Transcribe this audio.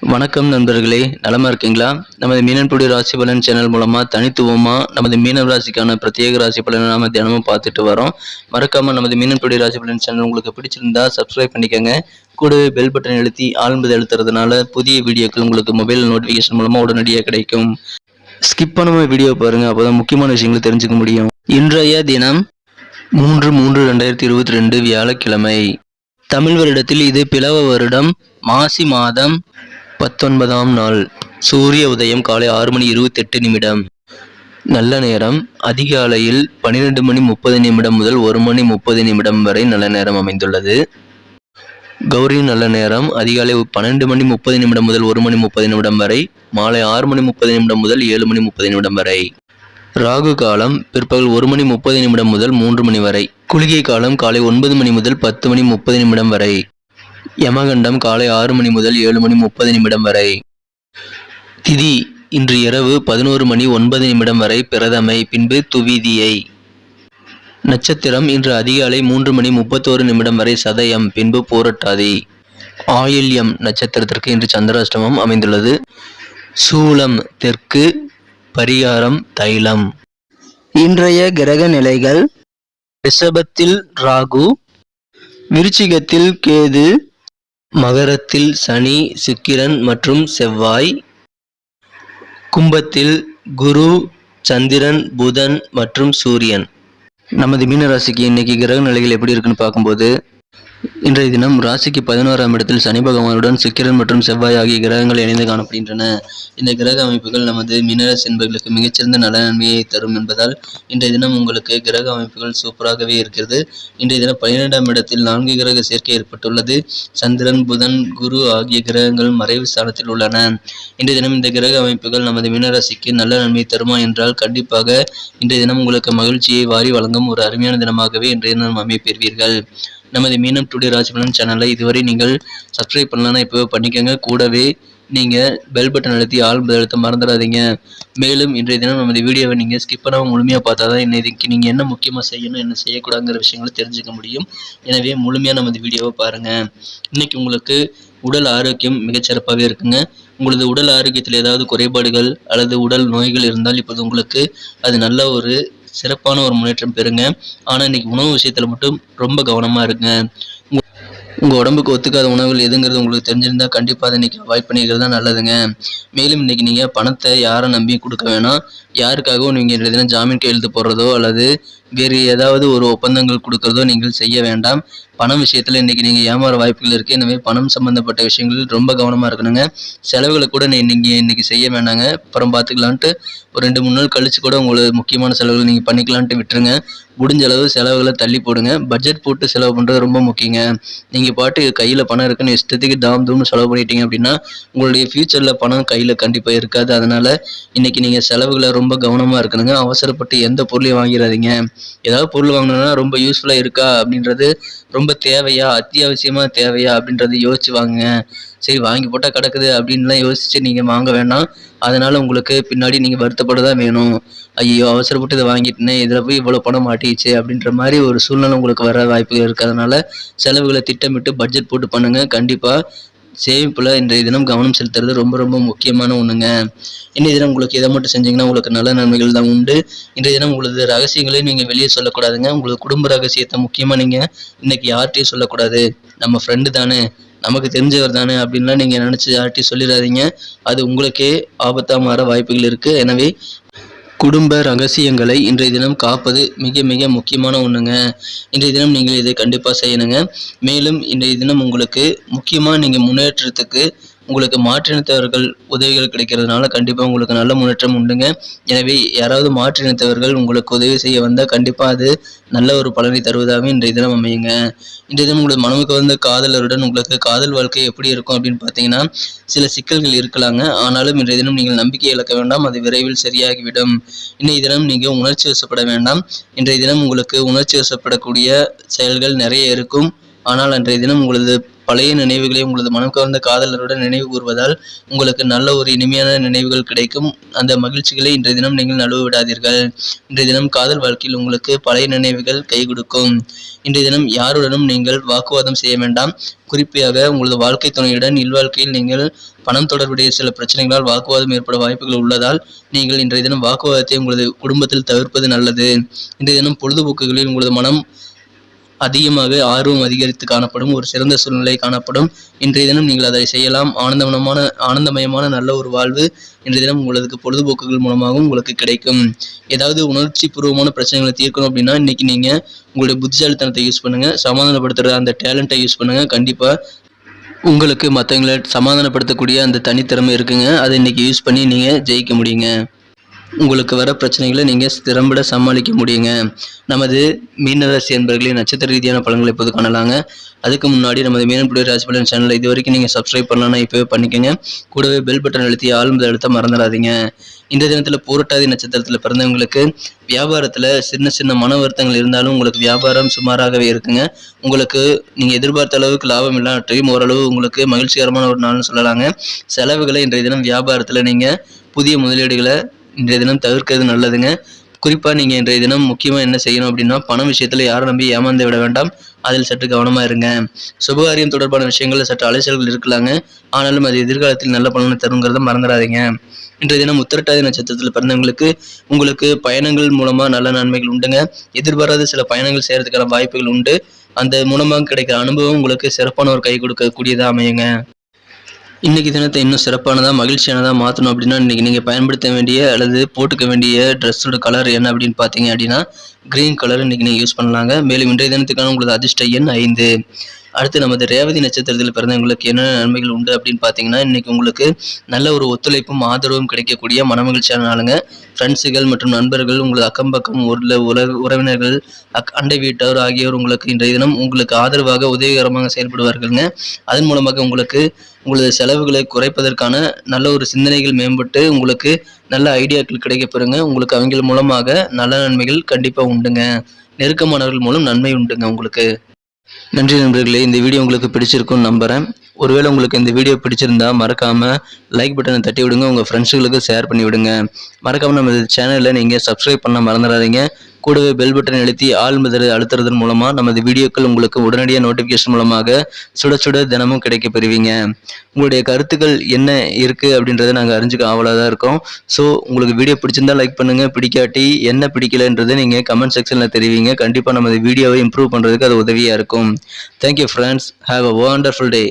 வணக்கம் நண்பர்களே, நலமா இருக்கீங்களா? நமது மீனன்புடி ராசி பலன் சேனல் மூலமா தனித்துவமா நமது மீன ராசிக்கான பிரத்யேக ராசி பலனை நாம தினமும் பார்த்துட்டு வரோம். மறக்காம நமது மீனன்புடி ராசி பலன் சேனல் உங்களுக்கு பிடிச்சிருந்தா சப்ஸ்கிரைப் பண்ணிக்கோங்க. கூடவே பெல் பட்டன் அழுத்தி ஆழ்ந்து அழுத்துறதுனால புதிய வீடியோக்கள் உங்களுக்கு மொபைல் நோட்டிபிகேஷன் மூலமா உடனடியாக கிடைக்கும். ஸ்கிப் பண்ணாம வீடியோ பாருங்க, அப்போதான் முக்கியமான விஷயங்களை தெரிஞ்சுக்க முடியும். இன்றைய தினம் 3/3/2022 வியாழக்கிழமை. தமிழ் வருடத்தில் இது பிளவ வருடம் மாசி மாதம் 19ஆம் நாள். சூரிய உதயம் காலை 6:28. நல்ல நேரம் அதிகாலையில் 12:30 முதல் 1:30 வரை நல்ல நேரம் அமைந்துள்ளது. கௌரி நல்ல நேரம் அதிகாலை 12:30 முதல் 1:30 வரை, மாலை 6:30 முதல் 7:30 வரை. ராகு காலம் பிற்பகல் 1:30 முதல் 3 மணி வரை. குளிகை காலம் காலை 9 மணி முதல் 10:30 வரை. யமகண்டம் காலை 6 மணி முதல் 7:30 வரை. திதி இன்று இரவு 11:09 வரை பிரதமை, பின்பு துவிதியை. நட்சத்திரம் இன்று அதிகாலை 3:31 வரை சதயம், பின்பு பூரட்டாதி. ஆயில்யம் நட்சத்திரத்திற்கு இன்று சந்திராஷ்டமம் அமைந்துள்ளது. சூலம் தெற்கு, பரிகாரம் தைலம். இன்றைய கிரக நிலைகள்: ரிஷபத்தில் ராகு, விருச்சிகத்தில் கேது, மகரத்தில் சனி, சுக்கிரன் மற்றும் செவ்வாய், கும்பத்தில் குரு, சந்திரன், புதன் மற்றும் சூரியன். நமது மீன ராசிக்கு இன்னைக்கு கிரக நிலைகள் எப்படி இருக்குன்னு பார்க்கும்போது, இன்றைய தினம் ராசிக்கு 11ஆம் இடத்தில் சனி பகவானுடன் சுக்கிரன் மற்றும் செவ்வாய் ஆகிய கிரகங்கள் இணைந்து காணப்படுகின்றன. இந்த கிரக அமைப்புகள் நமது மீனராசி என்பவர்களுக்கு மிகச்சிறந்த நல நன்மையை தரும் என்பதால் இன்றைய தினம் உங்களுக்கு கிரக அமைப்புகள் சூப்பராகவே இருக்கிறது. இன்றைய தினம் 12ஆம் இடத்தில் 4 கிரக சேர்க்கை ஏற்பட்டுள்ளது. சந்திரன், புதன், குரு ஆகிய கிரகங்கள் மறைவு ஸ்தானத்தில் உள்ளன. இன்றைய தினம் இந்த கிரக அமைப்புகள் நமது மீனராசிக்கு நல்ல நன்மையை தருமா என்றால் கண்டிப்பாக இன்றைய தினம் உங்களுக்கு மகிழ்ச்சியை வாரி வழங்கும் ஒரு அருமையான தினமாகவே இன்றைய தினம் அமைப்பெறுவீர்கள். நமது மீனம் டுடே ராசி பலன் சேனலை இதுவரை நீங்கள் சப்ஸ்கிரைப் பண்ணலன்னா இப்போ பண்ணிக்கோங்க. கூடவே நீங்கள் பெல் பட்டன் அழுத்தி ஆல் அழுத்த மறந்துடாதீங்க. மேலும் இன்றைய தினம் நமது வீடியோவை நீங்கள் ஸ்கிப் பண்ணாமல் முழுமையாக பார்த்தா தான் இன்னைக்கு நீங்கள் என்ன முக்கியமாக செய்யணும், என்ன செய்யக்கூடாதுங்கிற விஷயங்களை தெரிஞ்சுக்க முடியும். எனவே முழுமையாக நமது வீடியோவை பாருங்கள். இன்னைக்கு உங்களுக்கு உடல் ஆரோக்கியம் மிகச்சிறப்பாகவே இருக்குங்க. உங்களது உடல் ஆரோக்கியத்தில் ஏதாவது குறைபாடுகள் அல்லது உடல் நோய்கள் இருந்தால் இப்போது உங்களுக்கு அது நல்ல ஒரு சிறப்பான ஒரு முன்னேற்றம் பெறுங்க. ஆனால் இன்னைக்கு உணவு விஷயத்துல மட்டும் ரொம்ப கவனமா இருங்க. உங்கள் உடம்புக்கு ஒத்துக்காத உணவுகள் எதுங்கிறது உங்களுக்கு தெரிஞ்சிருந்தா கண்டிப்பாக அதை இன்னைக்கு அவாய்ட் பண்ணிக்கிறது தான் நல்லதுங்க. மேலும் இன்னைக்கு நீங்கள் பணத்தை யாரை நம்பி கொடுக்க வேணாம். யாருக்காகவும் நீங்கள் எதுனா ஜாமீன் கையெழுத்து போடுறதோ அல்லது வேறு ஏதாவது ஒரு ஒப்பந்தங்கள் கொடுக்கறதோ நீங்கள் செய்ய வேண்டாம். பணம் விஷயத்தில் இன்றைக்கி நீங்கள் ஏமாற வாய்ப்புகள் இருக்குது. எனவே பணம் சம்மந்தப்பட்ட விஷயங்கள் ரொம்ப கவனமாக இருக்கணுங்க. செலவுகளை கூட நீங்கள் இன்றைக்கி செய்ய வேண்டாங்க, அப்புறம் பார்த்துக்கலான்ட்டு ஒரு 2-3 நாள் கழித்து கூட உங்களுக்கு முக்கியமான செலவுகள் நீங்கள் பண்ணிக்கலான்ட்டு விட்டுருங்க. முடிஞ்ச அளவு செலவுகளை தள்ளி போடுங்க. பட்ஜெட் போட்டு செலவு பண்ணுறது ரொம்ப முக்கியங்க. நீங்கள் பாட்டு கையில் பணம் இருக்குன்னு இஷ்டத்துக்கு தூம்னு செலவு பண்ணிட்டீங்க அப்படின்னா உங்களுடைய ஃப்யூச்சரில் பணம் கையில் கண்டிப்பாக இருக்காது. அதனால் இன்றைக்கி நீங்கள் செலவுகளை ரொம்ப கவனமாக இருக்கணுங்க. அவசரப்பட்டு எந்த பொருளையும் வாங்கிடாதீங்க. ஏதாவது பொருள் வாங்கணும்னா ரொம்ப யூஸ்ஃபுல்லாக இருக்கா அப்படின்றது, ரொம்ப தேவையா, அத்தியாவசியமாக தேவையா அப்படின்றத யோசிச்சு வாங்குங்க. சரி வாங்கி போட்டால் கிடக்குது அப்படின்லாம் யோசிச்சு நீங்கள் வாங்க வேண்டாம். அதனால் உங்களுக்கு பின்னாடி நீங்கள் வருத்தப்பட தான் வேணும். ஐயோ அவசரப்பட்டு இதை வாங்கிட்டேனே, இதில் போய் இவ்வளோ பணம் மாட்டிச்சு அப்படின்ற மாதிரி ஒரு சூழ்நிலை உங்களுக்கு வர வாய்ப்புகள் இருக்குது. அதனால் செலவுகளை திட்டமிட்டு பட்ஜெட் போட்டு பண்ணுங்கள். கண்டிப்பாக சேமிப்பில் இன்றைய தினம் கவனம் செலுத்துறது ரொம்ப ரொம்ப முக்கியமான ஒன்றுங்க. இன்றைய தினம் உங்களுக்கு எதை மட்டும் செஞ்சீங்கன்னா உங்களுக்கு நல்ல நன்மைகள் தான் உண்டு. இன்றைய தினம் உங்களது ரகசியங்களையும் நீங்கள் வெளியே சொல்லக்கூடாதுங்க. உங்களது குடும்ப ரகசியத்தை முக்கியமாக நீங்கள் இன்றைக்கி யார்கிட்டையும் சொல்லக்கூடாது. நம்ம ஃப்ரெண்டு தானே, நமக்கு தெரிஞ்சவர் தானே அப்படின்லாம் நீங்கள் நினச்சி யார்கிட்டையும் சொல்லிடாதீங்க. அது உங்களுக்கே ஆபத்தாக மாற வாய்ப்புகள் இருக்குது. எனவே குடும்ப ரகசியங்களை இன்றைய தினம் காப்பது மிக மிக முக்கியமான ஒன்றுங்க. இன்றைய தினம் நீங்கள் இதை கண்டிப்பாக செய்யணுங்க. மேலும் இன்றைய தினம் உங்களுக்கு முக்கியமாக நீங்கள் முன்னேற்றத்துக்கு உங்களுக்கு மாற்றினத்தவர்கள் உதவிகள் கிடைக்கிறதுனால கண்டிப்பாக உங்களுக்கு நல்ல முன்னேற்றம் உண்டுங்க. எனவே யாராவது மாற்றினத்தவர்கள் உங்களுக்கு உதவி செய்ய வந்தால் கண்டிப்பாக அது நல்ல ஒரு பலனை தருவதாகவே இன்றைய தினம் அமையுங்க. இன்றைய தினம் உங்களுக்கு மனமுக்கு வந்த காதலருடன் உங்களுக்கு காதல் வாழ்க்கை எப்படி இருக்கும் அப்படின்னு பார்த்தீங்கன்னா சில சிக்கல்கள் இருக்கலாங்க. ஆனாலும் இன்றைய தினம் நீங்கள் நம்பிக்கை இழக்க வேண்டாம், அது விரைவில் சரியாகிவிடும். இன்றைய தினம் நீங்கள் உணர்ச்சி வசப்பட வேண்டாம். இன்றைய தினம் உங்களுக்கு உணர்ச்சி வசப்படக்கூடிய செயல்கள் நிறைய இருக்கும். ஆனால் அன்றைய தினம் உங்களது பழைய நினைவுகளை உங்களது மனம் கவர்ந்த காதலருடன் நினைவு கூறுவதால் உங்களுக்கு நல்ல ஒரு இனிமையான நினைவுகள் கிடைக்கும். அந்த மகிழ்ச்சிகளை இன்றைய தினம் நீங்கள் நழுவ விடாதீர்கள். இன்றைய தினம் காதல் வாழ்க்கையில் உங்களுக்கு பழைய நினைவுகள் கை கொடுக்கும். இன்றைய தினம் யாருடனும் நீங்கள் வாக்குவாதம் செய்ய வேண்டாம். குறிப்பாக உங்களது வாழ்க்கை துணையுடன் இல்வாழ்க்கையில் நீங்கள் பணம் தொடர்புடைய சில பிரச்சனைகளால் வாக்குவாதம் ஏற்பட வாய்ப்புகள் உள்ளதால் நீங்கள் இன்றைய தினம் வாக்குவாதத்தை உங்களது குடும்பத்தில் தவிர்ப்பது நல்லது. இன்றைய தினம் பொழுதுபோக்குகளில் உங்களது மனம் அதிகமாக ஆர்வம் அதிகரித்து காணப்படும். ஒரு சிறந்த சூழ்நிலை காணப்படும். இன்றைய தினம் நீங்கள் அதை செய்யலாம். ஆனந்தமயமான நல்ல ஒரு வாழ்வு இன்றைய தினம் உங்களுக்கு பொழுதுபோக்குகள் மூலமாகவும் உங்களுக்கு கிடைக்கும். ஏதாவது உணர்ச்சி பூர்வமான பிரச்சனைகளை தீர்க்கணும் அப்படின்னா இன்னைக்கு நீங்க உங்களுடைய புத்திசாலித்தனத்தை யூஸ் பண்ணுங்க. சமாதானப்படுத்துற அந்த டேலண்ட்டை யூஸ் பண்ணுங்க. கண்டிப்பா உங்களுக்கு மற்றவங்களை சமாதானப்படுத்தக்கூடிய அந்த தனித்திறமை இருக்குங்க. அதை இன்னைக்கு யூஸ் பண்ணி நீங்க ஜெயிக்க முடியுங்க. உங்களுக்கு வர பிரச்சனைகளை நீங்கள் திறம்பட சமாளிக்க முடியுங்க. நமது மீனராசி என்பர்களின் நட்சத்திர ரீதியான பலன்களை இப்போது காணலாங்க. அதுக்கு முன்னாடி நமது மீனப்புள்ளி ராசி பலன் சேனலை இது வரைக்கும் நீங்கள் சப்ஸ்கிரைப் பண்ணலாம்னா இப்போவே பண்ணிக்கோங்க. கூடவே பெல் பட்டன் அழுத்தி ஆழ்ந்த அழுத்த மறந்துடாதீங்க. இந்த தினத்தில் பூரட்டாதி நட்சத்திரத்தில் பிறந்தவங்களுக்கு வியாபாரத்தில் சின்ன சின்ன மன வருத்தங்கள் இருந்தாலும் உங்களுக்கு வியாபாரம் சுமாராகவே இருக்குங்க. உங்களுக்கு நீங்கள் எதிர்பார்த்த அளவுக்கு லாபம் இல்லாட்டையும் ஓரளவு உங்களுக்கு மகிழ்ச்சிகரமான ஒரு நாள்னு சொல்லலாங்க. செலவுகளை இன்றைய தினம் வியாபாரத்தில் நீங்கள் புதிய முதலீடுகளை இன்றைய தினம் தவிர்க்கிறது நல்லதுங்க. குறிப்பாக நீங்கள் இன்றைய தினம் முக்கியமாக என்ன செய்யணும் அப்படின்னா பண விஷயத்தில் யாரை நம்பி ஏமாந்து விட வேண்டாம். அதில் சற்று கவனமாக இருங்க. சுபகாரியம் தொடர்பான விஷயங்களில் சற்று அலைச்சல்கள் இருக்கலாங்க. ஆனாலும் அது எதிர்காலத்தில் நல்ல பலனை தருங்கிறத மறந்துடாதீங்க. இன்றைய தினம் உத்திரட்டாதி நட்சத்திரத்தில் பிறந்தவங்களுக்கு உங்களுக்கு பயணங்கள் மூலமாக நல்ல நன்மைகள் உண்டுங்க. எதிர்பாராத சில பயணங்கள் செய்கிறதுக்கான வாய்ப்புகள் உண்டு. அந்த மூலமாக கிடைக்கிற அனுபவம் உங்களுக்கு சிறப்பான ஒரு கை கொடுக்கக்கூடியதாக அமையுங்க. இன்றைக்கி தினத்தை இன்னும் சிறப்பானதாக மகிழ்ச்சியானதாக மாற்றணும் அப்படின்னா இன்றைக்கி நீங்கள் பயன்படுத்த வேண்டிய அல்லது போட்டுக்க வேண்டிய ட்ரெஸ்ஸோட கலர் என்ன அப்படின்னு பார்த்தீங்க அப்படின்னா க்ரீன் கலர் இன்றைக்கி நீங்கள் யூஸ் பண்ணலாங்க. மேலும் இன்றைய தினத்துக்கான உங்களது அதிர்ஷ்ட எண் 5. அடுத்து நமது ரேவதி நட்சத்திரத்தில் பிறந்தவங்களுக்கு என்னென்ன நன்மைகள் உண்டு அப்படின்னு பார்த்தீங்கன்னா இன்றைக்கி உங்களுக்கு நல்ல ஒரு ஒத்துழைப்பும் ஆதரவும் கிடைக்கக்கூடிய மனமகிழ்ச்சியான நாளுங்க. ஃப்ரெண்ட்ஸுகள் மற்றும் நண்பர்கள் உங்களது அக்கம் பக்கம் உறவினர்கள் அண்டை வீட்டார் ஆகியோர் உங்களுக்கு இன்றைய தினம் உங்களுக்கு ஆதரவாக உதவிகரமாக செயல்படுவார்கள்ங்க. அதன் மூலமாக உங்களுக்கு உங்களது செலவுகளை குறைப்பதற்கான நல்ல ஒரு சிந்தனைகள் மேம்பட்டு உங்களுக்கு நல்ல ஐடியாக்கள் கிடைக்கப்பெறுங்க. உங்களுக்கு அவங்க மூலமாக நல்ல நன்மைகள் கண்டிப்பாக உண்டுங்க. நெருக்கமானவர்கள் மூலம் நன்மை உண்டுங்க உங்களுக்கு. நன்றி நண்பர்களே. இந்த வீடியோ உங்களுக்கு பிடிச்சிருக்கும்னு நம்புகிறேன். ஒருவேளை உங்களுக்கு இந்த வீடியோ பிடிச்சிருந்தா மறக்காமல் லைக் பட்டனை தட்டி விடுங்க. உங்கள் ஃப்ரெண்ட்ஸுகளுக்கு ஷேர் பண்ணி விடுங்க. மறக்காமல் நம்ம சேனலில் நீங்கள் சப்ஸ்கிரைப் பண்ண மறந்துடாதீங்க. கூடவே பெல் பட்டன் அழுத்தி அழுத்துறதன் மூலமாக நமது வீடியோக்கள் உங்களுக்கு உடனடியாக நோட்டிஃபிகேஷன் மூலமாக சுட சுட தினமும் கிடைக்க பெறுவீங்க. உங்களுடைய கருத்துக்கள் என்ன இருக்குது அப்படின்றத நாங்கள் அறிஞ்சுக்க ஆவலாக தான் இருக்கோம். ஸோ உங்களுக்கு வீடியோ பிடிச்சிருந்தா லைக் பண்ணுங்கள். பிடிக்காட்டி என்ன பிடிக்கலன்றதை நீங்கள் கமெண்ட் செக்ஷனில் தெரிவிங்க. கண்டிப்பாக நமது வீடியோவை இம்ப்ரூவ் பண்ணுறதுக்கு அது உதவியாக இருக்கும். Thank you friends. Have a wonderful day.